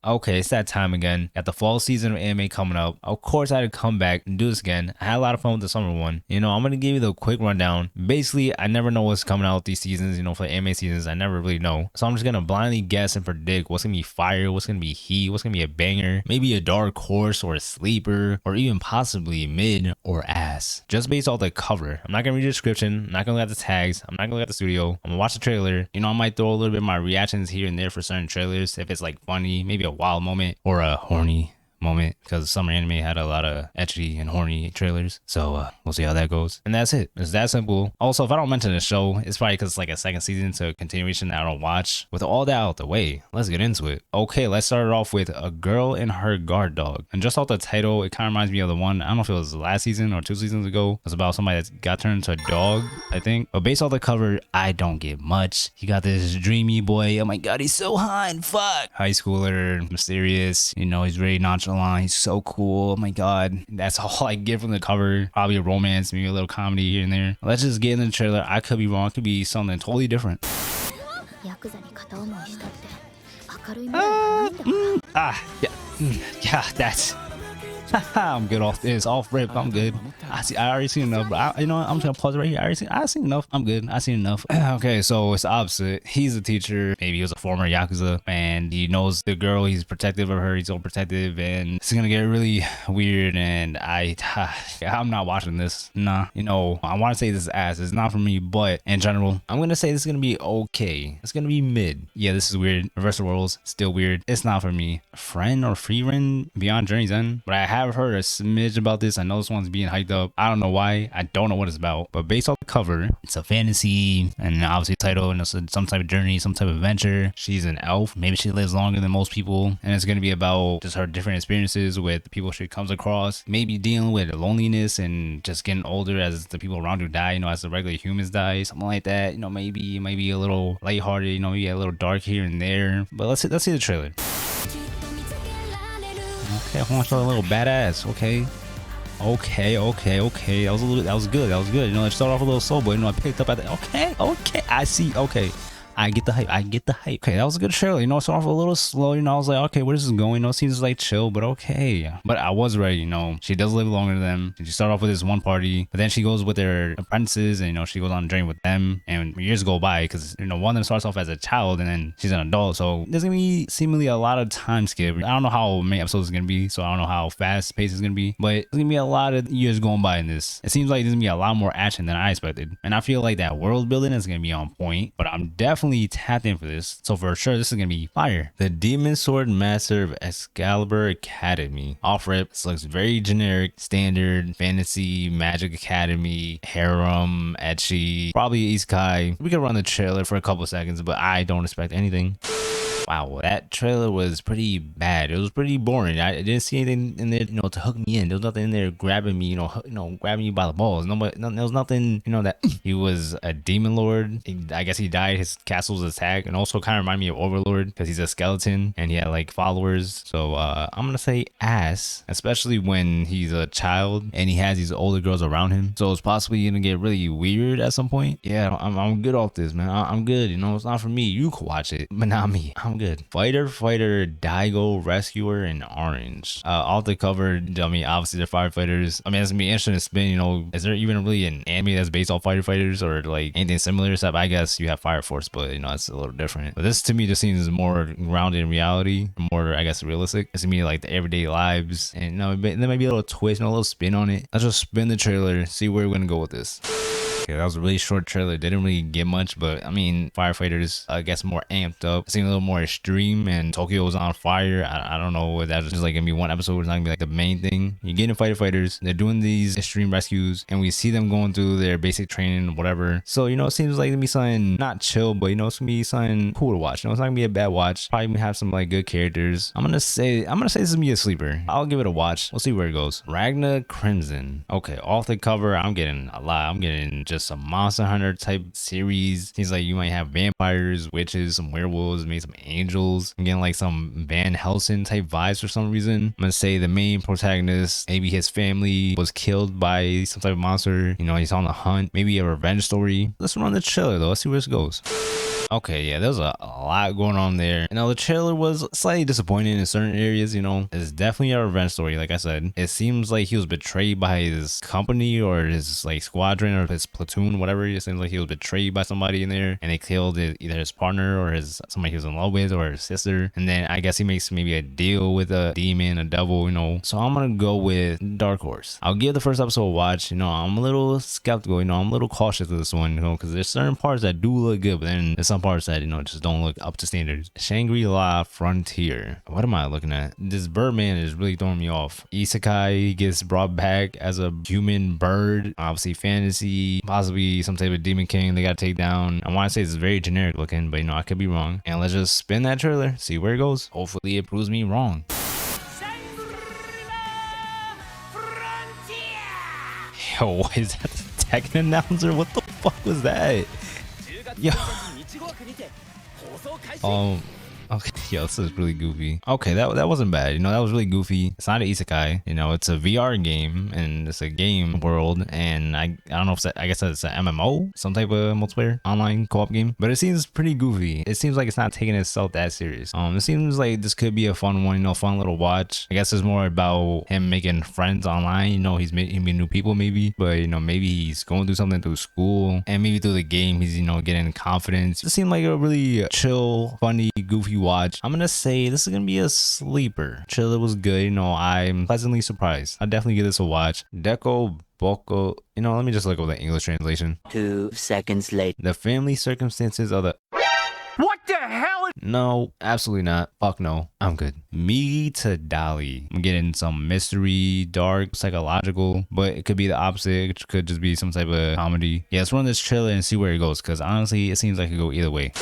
Okay, it's that time again. Got the fall season of anime coming up. Of course, I had to come back and do this again. I had a lot of fun with the summer one. I'm gonna give you the quick rundown. Basically, I never know what's coming out with these seasons. For the anime seasons, I never really know. So I'm just gonna blindly guess and predict what's gonna be fire, what's gonna be heat, what's gonna be a banger, maybe a dark horse or a sleeper, or even possibly mid or ass. Just based off the cover. I'm not gonna read the description. I'm not gonna look at the tags. I'm not gonna look at the studio. I'm gonna watch the trailer. I might throw a little bit of my reactions here and there for certain trailers if it's like funny, maybe a wild moment or a horny moment, because summer anime had a lot of ecchi and horny trailers. So we'll see how that goes. And that's it. It's that simple. Also, if I don't mention the show, it's probably because it's like a second season, so a continuation that I don't watch. With all that out the way, let's get into it. Okay, let's start it off with A Girl and Her Guard Dog. And just off the title, it kind of reminds me of the one, I don't know if it was last season or 2 seasons ago. It was about somebody that got turned into a dog, I think. But based off the cover, I don't get much. He got this dreamy boy. Oh my god, he's so hot and fuck. High schooler, mysterious. He's very nonchalant. He's so cool. Oh my god. That's all I get from the cover. Probably a romance, maybe a little comedy here and there. Let's just get in the trailer. I could be wrong. It could be something totally different. Yeah, that's... I'm good off this. Off rip, I'm good. I already seen enough, but I'm just gonna pause it right here. I seen enough. I'm good. I seen enough. Okay, so it's the opposite. He's a teacher. Maybe he was a former Yakuza, and he knows the girl. He's protective of her. He's so protective, and it's gonna get really weird. And I'm not watching this. Nah. I want to say this is ass. It's not for me, but in general, I'm gonna say this is gonna be okay. It's gonna be mid. Yeah, this is weird. Reversal Worlds, still weird. It's not for me. Friend or Free Run Beyond Journey's End, but I have heard a smidge about this. I know this one's being hyped up. I don't know why. I don't know what it's about, but based off the cover, it's a fantasy and obviously title, and it's some type of journey, some type of adventure. She's an elf. Maybe she lives longer than most people, and it's going to be about just her different experiences with the people she comes across, maybe dealing with loneliness and just getting older as the people around her die, as the regular humans die, something like that. Maybe it might be a little lighthearted, maybe a little dark here and there. But let's see the trailer. Okay, I want to show a little badass. Okay. That was good. It started off a little slow, but I picked up at the okay. I see. Okay. I get the hype. Okay, that was a good trailer. It started off a little slow. I was like, okay, where this is going? It seems like chill, but okay. But I was ready. She does live longer than them. She started off with this one party, but then she goes with their apprentices, and she goes on a journey with them. And years go by because one of them starts off as a child, and then she's an adult. So there's gonna be seemingly a lot of time skip. I don't know how many episodes it's gonna be, so I don't know how fast paced it's gonna be. But it's gonna be a lot of years going by in this. It seems like there's gonna be a lot more action than I expected, and I feel like that world building is gonna be on point. But I'm definitely tapped in for this, so for sure this is gonna be fire. The Demon Sword Master of Excalibur Academy. Off rip, this looks very generic, standard fantasy magic academy, harem, ecchi, probably isekai. We could run the trailer for a couple seconds, but I don't expect anything. Wow, that trailer was pretty bad. It was pretty boring. I didn't see anything in there, to hook me in. There was nothing in there grabbing me, grabbing you by the balls. There was nothing, that he was a demon lord. I guess he died. His castle's attacked, and also kind of reminded me of Overlord because he's a skeleton and he had like followers. So I'm gonna say ass, especially when he's a child and he has these older girls around him. So it's possibly gonna get really weird at some point. Yeah, I'm good off this, man. I'm good. It's not for me. You could watch it, but not me. I'm good. Fighter, Daigo, Rescuer, and Orange. Off the cover, obviously they're firefighters. It's gonna be interesting to spin. Is there even really an anime that's based on firefighters or like anything similar? Except I guess you have Fire Force, but that's a little different. But this to me just seems more grounded in reality, more I guess realistic. It's gonna be like the everyday lives, and there might be a little twist and a little spin on it. Let's just spin the trailer, see where we're gonna go with this. Okay, that was a really short trailer. Didn't really get much, but firefighters, I guess, more amped up. It seemed a little more extreme, and Tokyo was on fire. I don't know if that's just like gonna be one episode. It's not gonna be like the main thing. You're getting firefighters. They're doing these extreme rescues, and we see them going through their basic training, whatever. So it seems like it's gonna be something not chill, but it's gonna be something cool to watch. It's not gonna be a bad watch. Probably gonna have some like good characters. I'm gonna say this is gonna be a sleeper. I'll give it a watch. We'll see where it goes. Ragna Crimson. Okay, off the cover, I'm getting a lot. I'm getting just just a Monster Hunter type series. Seems like you might have vampires, witches, some werewolves, maybe some angels. I'm getting like some Van Helsing type vibes for some reason. I'm gonna say the main protagonist, maybe his family was killed by some type of monster. You know, he's on the hunt. Maybe a revenge story. Let's run the trailer though. Let's see where this goes. Okay, yeah, there's a lot going on there. You know, the trailer was slightly disappointing in certain areas, you know. It's definitely a revenge story, like I said. It seems like he was betrayed by his company or his like squadron or his platoon, whatever. It seems like he was betrayed by somebody in there and they killed either his partner or somebody he was in love with or his sister. And then I guess he makes maybe a deal with a demon, a devil, you know. So I'm gonna go with Dark Horse. I'll give the first episode a watch. You know, I'm a little skeptical, you know, I'm a little cautious of this one, you know, because there's certain parts that do look good, but then there's some parts that, you know, just don't look up to standards. Shangri-La Frontier. What am I looking at? This Birdman is really throwing me off. Isekai gets brought back as a human bird. Obviously fantasy, possibly some type of demon king they gotta take down. I want to say it's very generic looking, but you know, I could be wrong. And let's just spin that trailer, see where it goes. Hopefully it proves me wrong. Yo, is that the Tekken announcer? What the fuck was that? Yo. Okay, yo, this is really goofy. Okay, that wasn't bad. You know, that was really goofy. It's not an isekai. You know, it's a VR game and it's a game world. And I don't know if I guess it's an MMO, some type of multiplayer online co-op game. But it seems pretty goofy. It seems like it's not taking itself that serious. It seems like this could be a fun one. You know, fun little watch. I guess it's more about him making friends online. You know, he's meeting new people maybe. But you know, maybe he's going through something through school and maybe through the game he's, you know, getting confidence. It seemed like a really chill, funny, goofy watch. I'm gonna say this is gonna be a sleeper. Trailer was good. You know, I'm pleasantly surprised. I'll definitely give this a watch. Deko Boko. You know, let me just look over the English translation. 2 seconds later. The family circumstances of the. What the hell? No, absolutely not. Fuck no. I'm good. Me to Dolly. I'm getting some mystery, dark, psychological, but it could be the opposite. It could just be some type of comedy. Yeah, let's run this trailer and see where it goes, because honestly, it seems like it could go either way.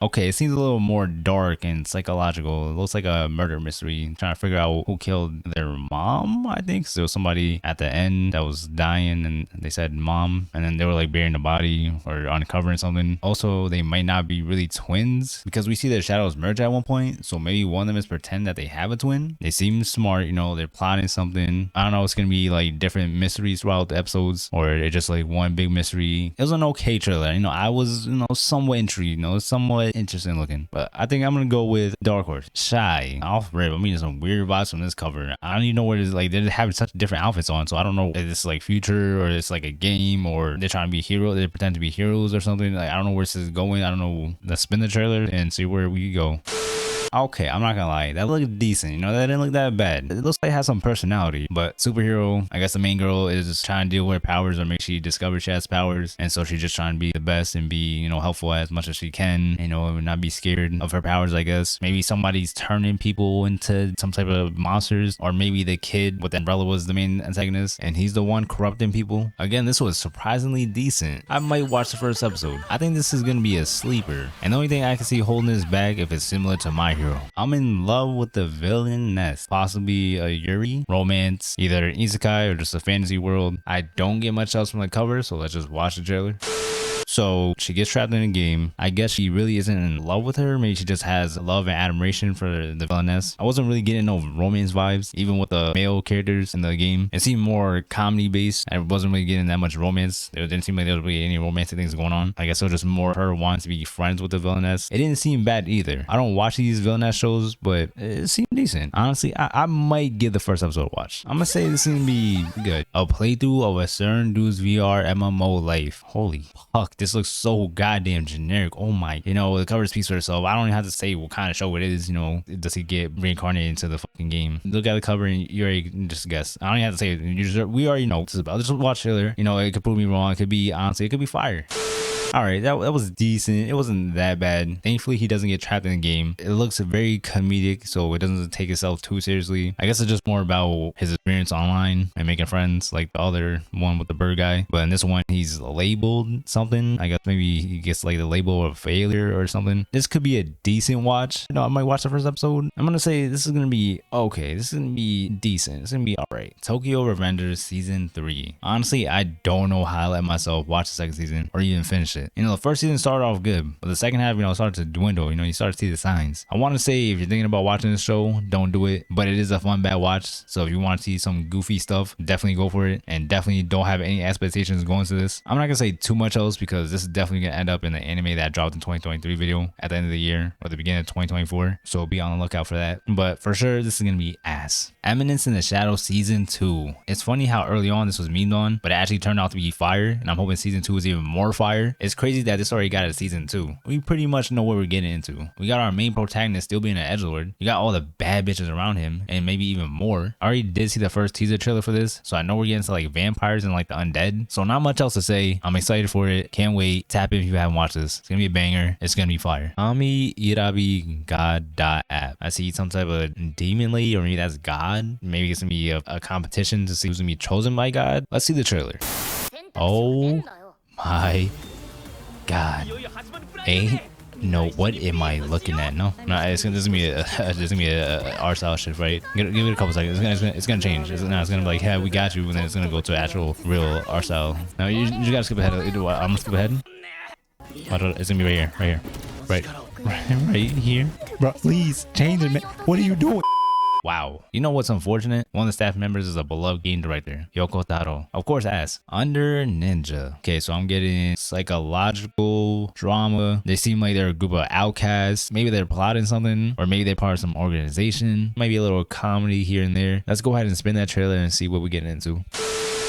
Okay, it seems a little more dark and psychological. It looks like a murder mystery. Trying to figure out who killed their mom, I think. So there was somebody at the end that was dying and they said mom. And then they were like burying the body or uncovering something. Also, they might not be really twins because we see their shadows merge at one point. So maybe one of them is pretend that they have a twin. They seem smart, you know, they're plotting something. I don't know, it's going to be like different mysteries throughout the episodes or it's just like one big mystery. It was an okay trailer. You know, I was, you know, somewhat intrigued, you know, somewhat interesting looking, but I think I'm gonna go with Dark Horse. Shy off rip. I mean, some weird vibes from this cover. I don't even know what it's like. They're having such different outfits on, so I don't know if it's like future or it's like a game or they're trying to be heroes. They pretend to be heroes or something. Like I don't know where this is going. I don't know. Let's spin the trailer and see where we go. Okay, I'm not gonna lie, that looked decent, you know, that didn't look that bad. It looks like it has some personality, but superhero, I guess the main girl is trying to deal with her powers or make she discovers she has powers, and so she's just trying to be the best and be, you know, helpful as much as she can, you know, and not be scared of her powers, I guess. Maybe somebody's turning people into some type of monsters, or maybe the kid with the umbrella was the main antagonist, and he's the one corrupting people. Again, this was surprisingly decent. I might watch the first episode. I think this is gonna be a sleeper, and the only thing I can see holding this back if it's similar to My Hero. I'm in love with the villainess, possibly a Yuri romance, either an isekai or just a fantasy world. I don't get much else from the cover, so let's just watch the trailer. So she gets trapped in a game. I guess she really isn't in love with her. Maybe she just has love and admiration for the villainess. I wasn't really getting no romance vibes, even with the male characters in the game. It seemed more comedy based. I wasn't really getting that much romance. There didn't seem like there was really any romantic things going on. I guess it was just more her wanting to be friends with the villainess. It didn't seem bad either. I don't watch these villainess shows, but it seemed decent. Honestly, I might give the first episode a watch. I'm gonna say this seemed to be good. A playthrough of a certain dude's VR MMO life. Holy fuck. This looks so goddamn generic. Oh my, you know, the cover speaks for itself. I don't even have to say what kind of show it is. You know, does he get reincarnated into the fucking game? Look at the cover and you already just guess. I don't even have to say it. We already know what this is about. Just watch trailer. You know, it could prove me wrong. It could be, honestly, it could be fire. All right, that was decent. It wasn't that bad. Thankfully, he doesn't get trapped in the game. It looks very comedic, so it doesn't take itself too seriously. I guess it's just more about his experience online and making friends, like the other one with the bird guy. But in this one, he's labeled something. I guess maybe he gets like the label of failure or something. This could be a decent watch. You know, I might watch the first episode. I'm gonna say this is gonna be okay. This is gonna be decent. It's gonna be all right. Tokyo Revengers season 3. Honestly, I don't know how I let myself watch the second season or even finish it. You know, the first season started off good, but the second half, you know, started to dwindle. You know, you start to see the signs. I want to say if you're thinking about watching this show, don't do it, but it is a fun bad watch. So if you want to see some goofy stuff, definitely go for it, and definitely don't have any expectations going to this. I'm not gonna say too much else because this is definitely gonna end up in the anime that dropped in 2023 video at the end of the year or the beginning of 2024. So be on the lookout for that. But for sure, this is gonna be ass. Eminence in the Shadow season 2. It's funny how early on this was memed on, but it actually turned out to be fire, and I'm hoping season 2 is even more fire. It's crazy that this already got a season 2. We pretty much know what we're getting into. We got our main protagonist still being an edgelord. You got all the bad bitches around him, and maybe even more. I already did see the first teaser trailer for this, so I know we're getting to like vampires and like the undead. So not much else to say. I'm excited for it. Can't wait. Tap in if you haven't watched this. It's gonna be a banger. It's gonna be fire. Ami Irabi God app. I see some type of demon lady, or maybe that's God. Maybe it's gonna be a competition to see who's gonna be chosen by God. Let's see the trailer. Oh my God. No, what am I looking at? No, it's gonna be a art style shit, right? Give it a couple seconds. It's gonna change. It's gonna be like, hey, we got you, and then it's gonna go to actual real art style. Now you gotta skip ahead. I'm gonna skip ahead. It's gonna be right here, bro. Please change it, man. What are you doing? Wow. You know what's unfortunate? One of the staff members is a beloved game director, Yoko Taro. Of course, ass. Under Ninja. Okay, so I'm getting psychological drama. They seem like they're a group of outcasts. Maybe they're plotting something, or maybe they're part of some organization. Maybe a little comedy here and there. Let's go ahead and spin that trailer and see what we get into.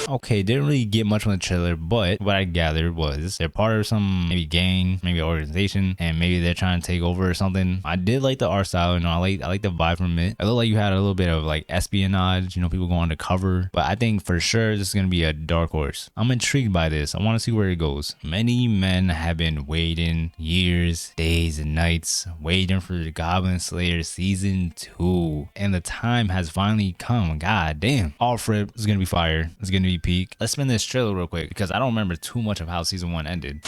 Okay, didn't really get much from the trailer, but what I gathered was they're part of some maybe gang, maybe organization, and maybe they're trying to take over or something. I did like the art style, you know, I like the vibe from it. It looked like you had a little bit of like espionage, you know, people going undercover, but I think for sure this is gonna be a dark horse. I'm intrigued by this. I want to see where it goes. Many men have been waiting years, days, and nights, waiting for the Goblin Slayer season 2, and the time has finally come. God damn. Alfred is gonna be fire. It's gonna be peak. Let's spin this trailer real quick because I don't remember too much of how season 1 ended.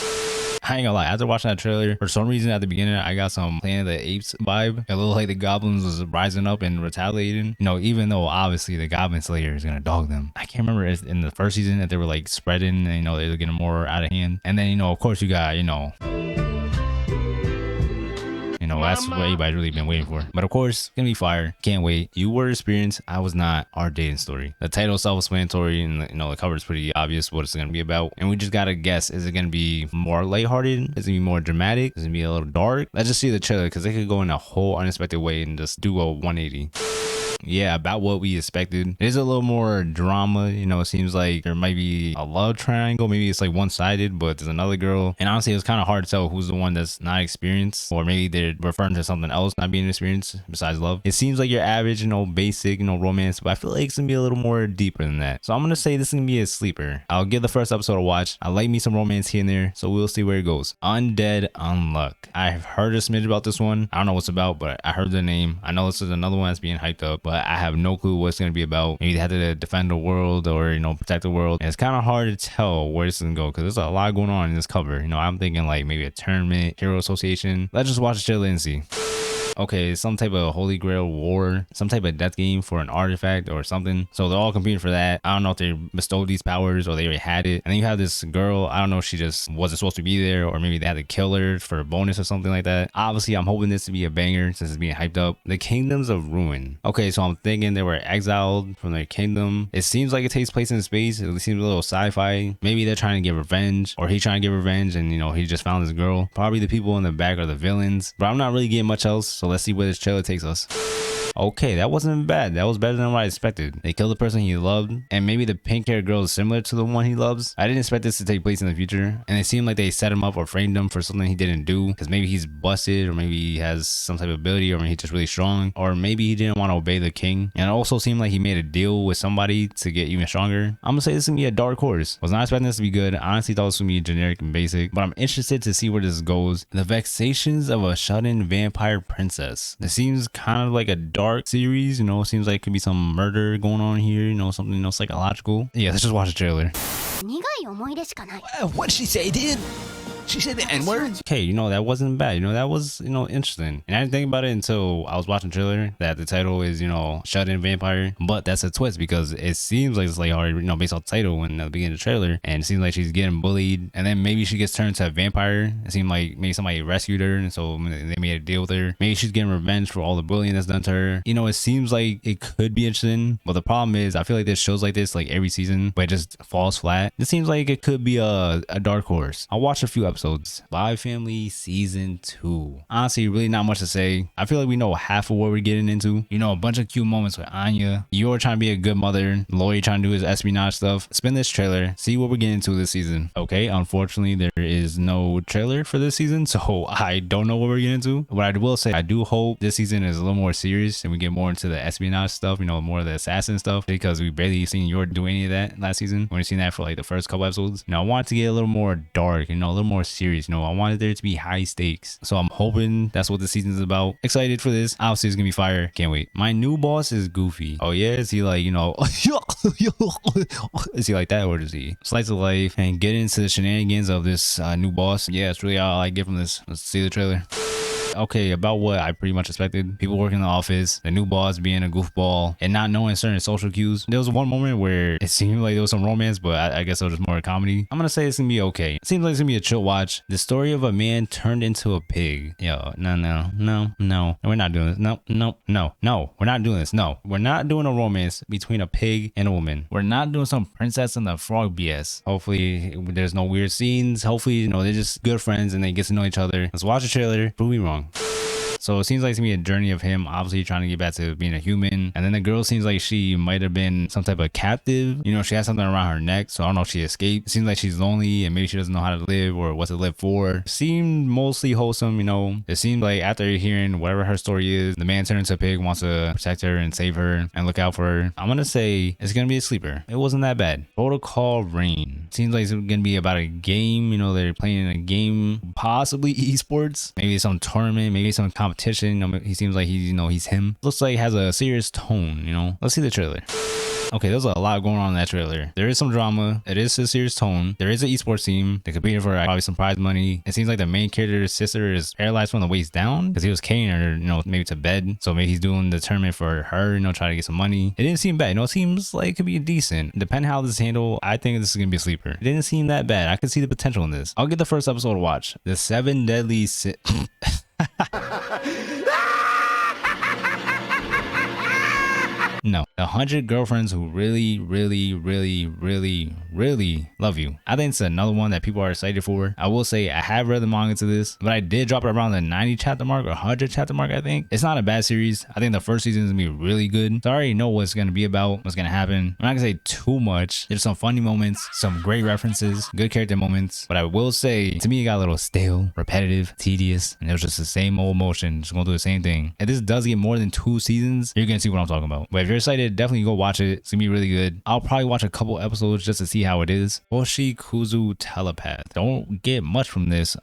I ain't gonna lie, after watching that trailer, for some reason at the beginning, I got some Planet of the Apes vibe. It looked like the goblins was rising up and retaliating. You know, even though obviously the Goblin Slayer is gonna dog them. I can't remember if in the first season that they were like spreading and, you know, they were getting more out of hand. And then, you know, of course you got, you know, that's what everybody's really been waiting for. But of course, it's gonna be fire. Can't wait. You were experienced. I was not. Our dating story. The title is self-explanatory, and you know the cover is pretty obvious what it's gonna be about. And we just gotta guess: is it gonna be more lighthearted? Is it gonna be more dramatic? Is it gonna be a little dark? Let's just see the trailer because it could go in a whole unexpected way and just do a 180. Yeah, about what we expected. There's a little more drama, you know. It seems like there might be a love triangle. Maybe it's like one-sided, but there's another girl. And honestly, it's kind of hard to tell who's the one that's not experienced, or maybe they're referring to something else not being experienced besides love. It seems like your average, you know, basic, you know, romance, but I feel like it's gonna be a little more deeper than that. So I'm gonna say this is gonna be a sleeper. I'll give the first episode a watch. I like me some romance here and there, so we'll see where it goes. Undead Unluck. I've heard a smidge about this one. I don't know what's about, but I heard the name. I know this is another one that's being hyped up, but I have no clue what it's going to be about. Maybe they have to defend the world or, you know, protect the world. And it's kind of hard to tell where this is going to go because there's a lot going on in this cover. You know, I'm thinking like maybe a tournament, hero association. Let's just watch the trailer and see. Okay, some type of Holy Grail war, some type of death game for an artifact or something. So they're all competing for that. I don't know if they bestowed these powers or they already had it. And then you have this girl, I don't know if she just wasn't supposed to be there, or maybe they had to kill her for a bonus or something like that. Obviously, I'm hoping this to be a banger since it's being hyped up. The Kingdoms of Ruin. Okay, so I'm thinking they were exiled from their kingdom. It seems like it takes place in space. It seems a little sci-fi. Maybe they're trying to get revenge, or he's trying to get revenge and, you know, he just found this girl. Probably the people in the back are the villains, but I'm not really getting much else. So let's see where this trailer takes us. Okay, that wasn't bad. That was better than what I expected. They killed the person he loved, and maybe the pink-haired girl is similar to the one he loves. I didn't expect this to take place in the future, and it seemed like they set him up or framed him for something he didn't do, because maybe he's busted, or maybe he has some type of ability, or maybe he's just really strong, or maybe he didn't want to obey the king. And it also seemed like he made a deal with somebody to get even stronger. I'm gonna say this is gonna be a dark horse. Was not expecting this to be good. I honestly thought this would be generic and basic, but I'm interested to see where this goes. The Vexations of a Shut-In Vampire Princess. This seems kind of like a dark series, you know, it seems like it could be some murder going on here, you know, something, you know, psychological. Yeah, let's just watch the trailer. What'd she say, dude? She said the N-word? Okay, you know, that wasn't bad. You know, that was, you know, interesting. And I didn't think about it until I was watching the trailer that the title is, you know, Shut-In Vampire. But that's a twist because it seems like it's like already, you know, based off the title and the beginning of the trailer. And it seems like she's getting bullied. And then maybe she gets turned to a vampire. It seemed like maybe somebody rescued her. And so they made a deal with her. Maybe she's getting revenge for all the bullying that's done to her. You know, it seems like it could be interesting. But the problem is, I feel like there's shows like this like every season, but it just falls flat. It seems like it could be a dark horse. I'll watch a few episodes. Spy Family Season 2. Honestly, really not much to say. I feel like we know half of what we're getting into. You know, a bunch of cute moments with Anya. You're trying to be a good mother. Lloyd trying to do his espionage stuff. Spin this trailer. See what we're getting into this season. Okay, unfortunately, there is no trailer for this season, so I don't know what we're getting into. What I will say, I do hope this season is a little more serious and we get more into the espionage stuff, you know, more of the assassin stuff, because we barely seen Yor do any of that last season. We only seen that for like the first couple episodes. You know, I want it to get a little more dark, you know, a little more serious. You know, I wanted there to be high stakes. So I'm hoping that's what the season's about. Excited for this. Obviously, it's gonna be fire. Can't wait. My new boss is Goofy. Oh yeah, is he like, you know, is he like that, or does he slice of life and get into the shenanigans of this new boss? Yeah, it's really all I get from this. Let's see the trailer. Okay, about what I pretty much expected. People working in the office, the new boss being a goofball, and not knowing certain social cues. There was one moment where it seemed like there was some romance, but I guess it was just more comedy. I'm gonna say it's gonna be okay. It seems like it's gonna be a chill watch. The story of a man turned into a pig. Yo, no. We're not doing this. No. We're not doing this. No. We're not doing a romance between a pig and a woman. We're not doing some Princess and the Frog BS. Hopefully, there's no weird scenes. Hopefully, you know, they're just good friends and they get to know each other. Let's watch the trailer. Prove me wrong. So it seems like it's gonna be a journey of him obviously trying to get back to being a human. And then the girl seems like she might have been some type of captive. You know, she has something around her neck, so I don't know if she escaped. It seems like she's lonely and maybe she doesn't know how to live or what to live for. Seemed mostly wholesome, you know. It seemed like after hearing whatever her story is, the man turned into a pig, wants to protect her and save her and look out for her. I'm gonna say it's gonna be a sleeper. It wasn't that bad. Protocol Rain. Seems like it's gonna be about a game, you know, they're playing a game, possibly esports, maybe some tournament, maybe some competition. You know, he seems like he's, you know, he's him. Looks like he has a serious tone, you know. Let's see the trailer. Okay, there's a lot going on in that trailer. There is some drama. It is a serious tone. There is an esports team. They competed for probably some prize money. It seems like the main character's sister is paralyzed from the waist down because he was carrying her, you know, maybe to bed. So maybe he's doing the tournament for her, you know, trying to get some money. It didn't seem bad. You know, it seems like it could be decent. Depending how this is handled, I think this is going to be a sleeper. It didn't seem that bad. I could see the potential in this. I'll get the first episode to watch. The 7 Deadly Sin. No, 100 girlfriends who really love you. I think it's another one that people are excited for. I will say I have read the manga to this, but I did drop it around the 90 chapter mark or 100 chapter mark, I think. It's not a bad series. I think the first season is gonna be really good. So I already know what's gonna be about, what's gonna happen. I'm not gonna say too much. There's some funny moments, some great references, good character moments, but I will say, to me, it got a little stale, repetitive, tedious, and it was just the same old motion, just gonna do the same thing. If this does get more than 2 seasons, you're gonna see what I'm talking about. But if you're excited, definitely go watch it. It's gonna be really good. I'll probably watch a couple episodes just to see how it is. Hoshikuzu Telepath. Don't get much from this.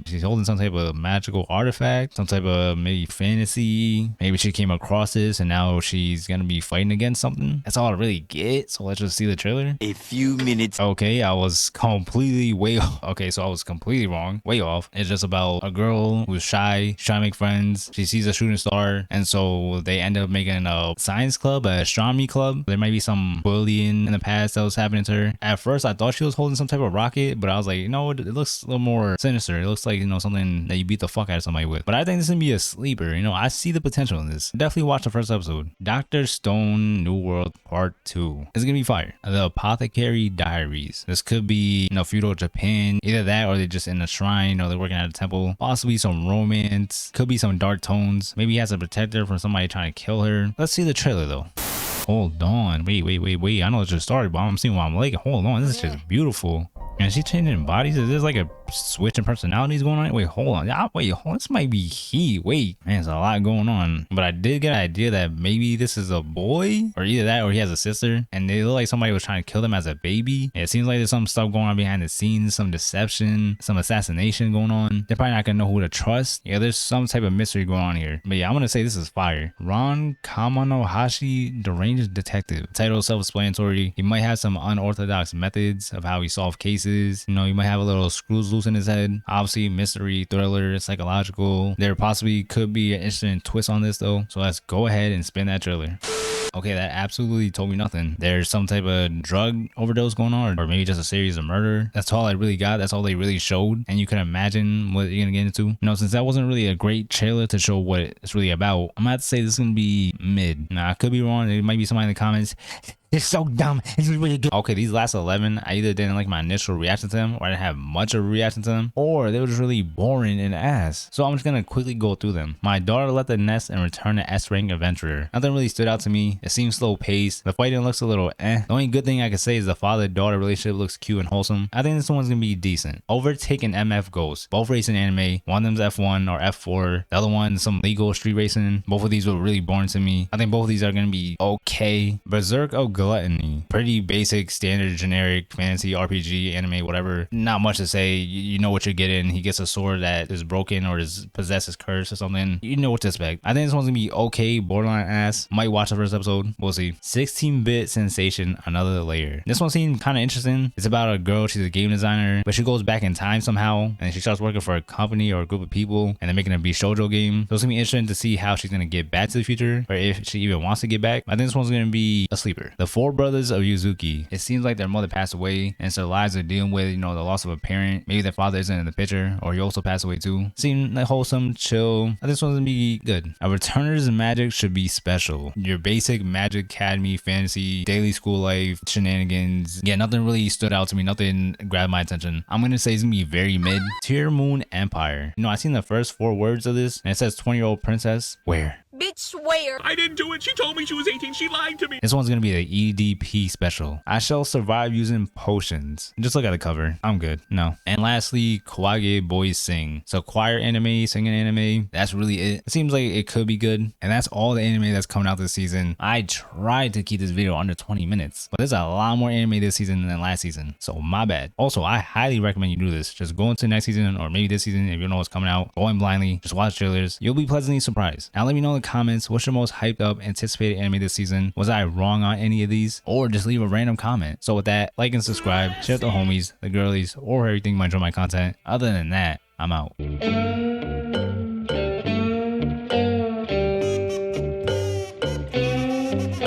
She's holding some type of magical artifact, some type of maybe fantasy. Maybe she came across this and now she's gonna be fighting against something. That's all I really get. So let's just see the trailer. A few minutes. Okay, I was completely way off. Okay, so I was completely wrong. Way off. It's just about a girl who's shy, trying to make friends. She sees a shooting star, and so they end up making a science science club, a astronomy club. There might be some bullying in the past that was happening to her. At first, I thought she was holding some type of rocket, but I was like, you know, it looks a little more sinister. It looks like, you know, something that you beat the fuck out of somebody with. But I think this is gonna be a sleeper. You know, I see the potential in this. Definitely watch the first episode. Dr. Stone New World Part 2. It's gonna be fire. The Apothecary Diaries. This could be, you know, feudal Japan. Either that or they're just in a shrine or they're working at a temple. Possibly some romance. Could be some dark tones. Maybe he has to protect her from somebody trying to kill her. Let's see the trailer though. Hold on. Wait. I know it just started, but I'm seeing why I'm like, hold on. This is just beautiful. And is she changing bodies? Is this like a switch in personalities going on? Wait, hold on. This might be he. Wait, man, there's a lot going on. But I did get an idea that maybe this is a boy, or either that or he has a sister, and they look like somebody was trying to kill them as a baby. It seems like there's some stuff going on behind the scenes, some deception, some assassination going on. They're probably not gonna know who to trust. Yeah, there's some type of mystery going on here. But yeah, I'm gonna say this is fire. Ron Kamanohashi, deranged detective. Title is self-explanatory. He might have some unorthodox methods of how he solves cases. You know, you might have a little screws loose in his head. Obviously, mystery, thriller, psychological. There possibly could be an interesting twist on this though. So let's go ahead and spin that trailer. Okay, that absolutely told me nothing. There's some type of drug overdose going on, or maybe just a series of murder. That's all I really got. That's all they really showed. And you can imagine what you're gonna get into. You know, since that wasn't really a great trailer to show what it's really about, I'm gonna have to say this is gonna be mid. Now, I could be wrong. There might be somebody in the comments. It's so dumb. It's really good. Okay, these last 11, I either didn't like my initial reaction to them, or I didn't have much of a reaction to them, or they were just really boring and ass. So I'm just gonna quickly go through them. My daughter left the nest and returned to S-rank adventurer. Nothing really stood out to me. It seems slow paced. The fighting looks a little eh. The only good thing I could say is the father-daughter relationship looks cute and wholesome. I think this one's gonna be decent. Overtake and MF Ghost. Both racing anime. One of them's F1 or F4. The other one, some legal street racing. Both of these were really boring to me. I think both of these are gonna be okay. Berserk of Gluttony. Pretty basic, standard, generic fantasy RPG, anime, whatever. Not much to say. You know what you're getting. He gets a sword that is broken or is possessed, cursed or something. You know what to expect. I think this one's gonna be okay, borderline ass. Might watch the first episode. We'll see. 16-bit sensation, another layer. This one seemed kind of interesting. It's about a girl. She's a game designer, but she goes back in time somehow, and she starts working for a company or a group of people, and they're making a Bishoujo game. So it's gonna be interesting to see how she's gonna get back to the future, or if she even wants to get back. I think this one's gonna be a sleeper. The Four Brothers of Yuzuki. It seems like their mother passed away, and so their lives are dealing with, you know, the loss of a parent. Maybe their father isn't in the picture, or he also passed away too. Seemed like wholesome, chill. I think this one's gonna be good. A returner's magic should be special. Your basic Magic Academy, fantasy, daily school life, shenanigans. Yeah, nothing really stood out to me. Nothing grabbed my attention. I'm gonna say it's gonna be very mid. Tear Moon Empire. You know, I seen the first 4 words of this, and it says 20-year-old princess. Where? Bitch, swear. I didn't do it. She told me she was 18. She lied to me. This one's gonna be the EDP special. I shall survive using potions. Just look at the cover. I'm good. No. And lastly, Kawage Boys Sing. So choir anime, singing anime. That's really it. It seems like it could be good. And that's all the anime that's coming out this season. I tried to keep this video under 20 minutes, but there's a lot more anime this season than last season. So my bad. Also, I highly recommend you do this. Just go into next season, or maybe this season if you don't know what's coming out. Go in blindly. Just watch trailers. You'll be pleasantly surprised. Now let me know in the comments, what's your most hyped up anticipated anime this season? Was I wrong on any of these? Or just leave a random comment. So with that, like and subscribe, share with the homies, the girlies, or everything you might enjoy my content. Other than that, I'm out.